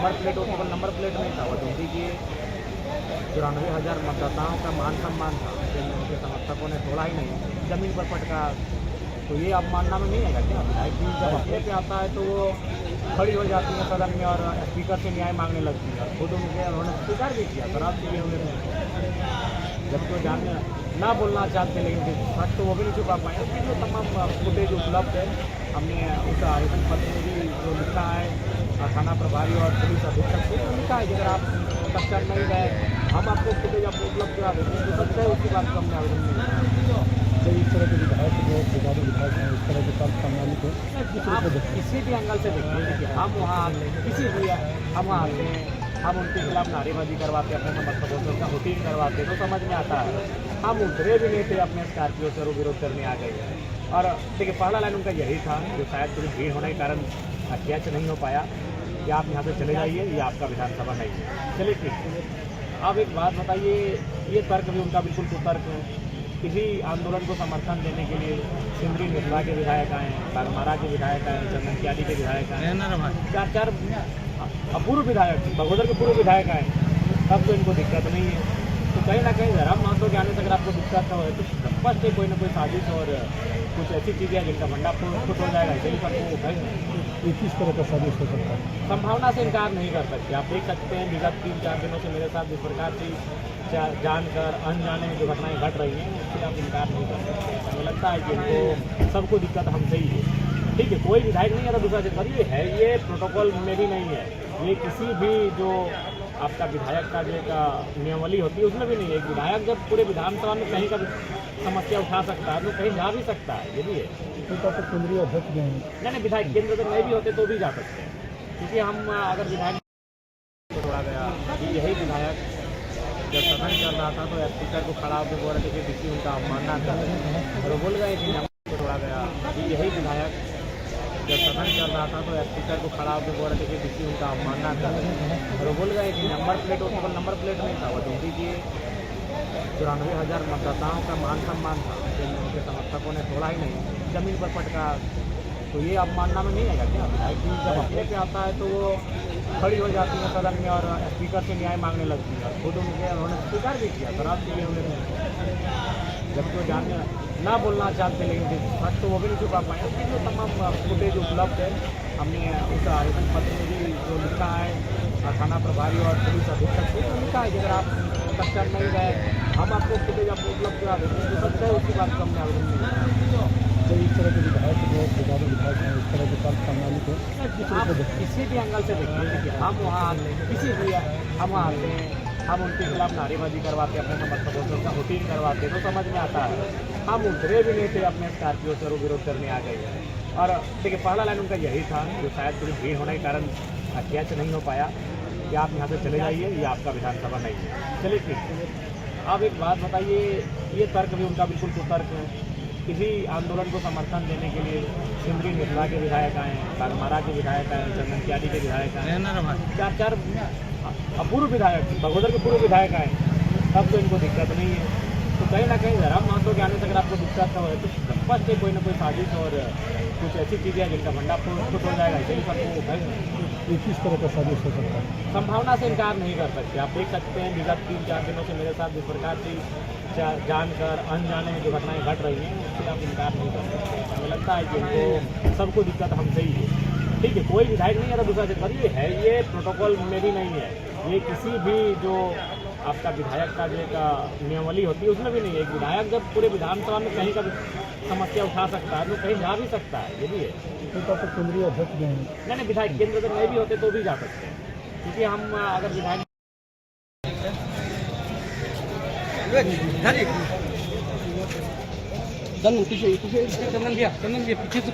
Number plate नहीं था, वो ढूंढी कि 94,000 मतदाताओं का मान सम्मान था, लेकिन उनके समर्थकों ने तोड़ा ही नहीं, जमीन पर पटका। तो ये अवमानना में नहीं है क्या? विधायक जी जब अपने पे आता है तो वो खड़ी हो जाती है सदन में और स्पीकर से न्याय मांगने लगती है। खुद उन्होंने स्वीकार भी किया शराब पी हुए में, जबकि वो जानने ना बोलना चाहते, लेकिन सच तो वो भी नहीं छुपा पाए। उसकी जो तमाम फुटेज उपलब्ध है, हमने उस आवेदन पत्र में भी जो लिखा है थाना प्रभारी और पुलिस अधीक्षक से लिखा है कि अगर आप कक्षा नहीं गए, हम आपको फुटेज आपको उपलब्ध करा देते हैं, तो सच है उसकी बात को हमने आवेदन में लिखा है। तो इस तरह के विधायक जो बेकारों विधायक हैं इस तरह के तर्क प्रणाली को आप किसी भी एंगल से देखिए, देखिए हम वहाँ किसी भी हम वहाँ आते हैं, हम उनके खिलाफ नारेबाजी करवाते, अपने समर्थकों का वोटिंग करवाते, तो समझ में आता है। हम उतरे भी नहीं थे, अपने स्कॉर्पियो से विरोध करने आ गए। और देखिए पहला लाइन उनका यही था, जो शायद थोड़ी भीड़ होने के कारण कैच नहीं हो पाया कि आप यहाँ से चले जाइए, ये आपका विधानसभा नहीं है। चलिए ठीक। अब एक बात बताइए, ये तर्क भी उनका बिल्कुल कुतर्क है। किसी आंदोलन को समर्थन देने के लिए सिमरी निर्मला के विधायक आए, बागमारा के विधायक आए, चंदन क्यारी के विधायक आए, चार अपूर्व विधायक, बगोदर के पूर्व विधायक आए, तब तो इनको दिक्कत नहीं है। तो कहीं ना कहीं धर्म महत्व के आने से अगर आपको दिक्कत हो तो स्पष्ट है कोई ना कोई साजिश और कुछ ऐसी चीज़ें हैं जिनका भंडा फुट हो जाएगा, इसलिए पर वो किस तरह का साजिश हो सकता है? संभावना से इनकार नहीं कर सकते। आप देख सकते हैं विगत 3-4 दिनों से मेरे साथ जिस प्रकार की जानकर अनजाने जो घटनाएं घट रही हैं, उससे आप इनकार नहीं कर सकते। हमें लगता है कि इनको सबको दिक्कत हमसे ही है। ठीक है, कोई विधायक नहीं है तो दूसरा चीज ये है, ये प्रोटोकॉल में भी नहीं है, ये किसी भी जो आपका विधायक का जो एक नियमावली होती है उसमें भी नहीं है। एक विधायक जब पूरे विधानसभा में कहीं का समस्या उठा सकता है तो कहीं जा भी सकता है, ये भी है। तो केंद्रीय अध्यक्ष भी हैं, नहीं विधायक केंद्र तक नहीं भी होते तो भी जा सकते हैं, क्योंकि हम अगर विधायक को छोड़ा गया कि यही विधायक जब सदन चल रहा था तो स्पीकर को खड़ा होकर बोल रहे थे कि किसी उनका अवमानना कर रहे हैं, और वो बोल गए कि को छोड़ा गया कि यही विधायक जब सदन चल रहा था तो स्पीकर को खड़ा होकर बोल रहे थे कि किसी उनका अवमानना कर रहे हैं, और वो बोल गए कि नंबर प्लेट केवल नंबर प्लेट नहीं था, वो ढूंढी कि 94,000 मतदाताओं का मान सम्मान था, लेकिन उनके समर्थकों ने तोड़ा ही नहीं, जमीन पर पटका। तो ये अवमानना में नहीं है क्या? विधायक जी जब अपने पे आता है तो वो खड़ी हो जाती है सदन में और स्पीकर से न्याय मांगने लगती है। खुद उन्होंने स्वीकार भी किया शराब पी हुए में, जबकि वो जानने ना बोलना चाहते, लेकिन सच तो वो भी नहीं छुपा पाए। उसकी जो तमाम फुटेज उपलब्ध है, हमने उस आवेदन पत्र में भी जो लिखा है थाना प्रभारी और पुलिस अधीक्षक से लिखा है कि अगर आप कक्षा नहीं गए, हम आपको फुटेज आपको उपलब्ध करा देते हैं, तो सच है उसकी बात को हमने आवेदन में लिखा है। तो इस तरह के विधायक जो बेकारों विधायक हैं इस तरह के तर्क प्रणाली को आप किसी भी एंगल से देखिए, देखिए हम वहाँ किसी भी हम वहाँ आते हैं, हम उनके खिलाफ नारेबाजी करवाते, अपने समर्थकों का वोटिंग करवाते, तो समझ में आता है। हम उतरे भी नहीं थे, अपने स्कॉर्पियो से विरोध करने आ गए। और देखिए पहला लाइन उनका यही था, जो शायद थोड़ी भीड़ होने के कारण कैच नहीं हो पाया कि आप यहाँ से चले जाइए, ये आपका विधानसभा नहीं है। चलिए ठीक। अब एक बात बताइए, ये तर्क भी उनका बिल्कुल कुतर्क है। किसी आंदोलन को समर्थन देने के लिए सिमरी निर्मला के विधायक आए, बागमारा के विधायक आए, चंदन क्यारी के विधायक आए, चार अपूर्व विधायक, बगोदर के पूर्व विधायक आए, तब तो इनको दिक्कत नहीं है। तो कहीं ना कहीं धर्म महत्व के आने से अगर आपको दिक्कत हो तो स्पष्ट है कोई ना कोई साजिश और कुछ ऐसी चीज़ें हैं जिनका भंडा फुट हो जाएगा, इसलिए पर वो किस तरह का साजिश हो सकता है? संभावना से इनकार नहीं कर सकते। आप देख सकते हैं विगत 3-4 दिनों से मेरे साथ जिस प्रकार की जानकर अनजाने में जो घटनाएं घट रही हैं, उससे आप इनकार नहीं कर सकते। हमें लगता है कि इनको सबको दिक्कत हमसे ही है। ठीक है, कोई विधायक नहीं है तो दूसरा चीज ये है, ये प्रोटोकॉल में भी नहीं है, ये किसी भी जो आपका विधायक का जो एक नियमावली होती है उसमें भी नहीं है। एक विधायक जब पूरे विधानसभा में कहीं का समस्या उठा सकता है तो कहीं जा भी सकता है, ये भी है। तो केंद्रीय अध्यक्ष भी हैं, नहीं विधायक केंद्र तक नहीं भी होते तो भी जा सकते हैं, क्योंकि हम अगर विधायक चंदन भैया पीछे से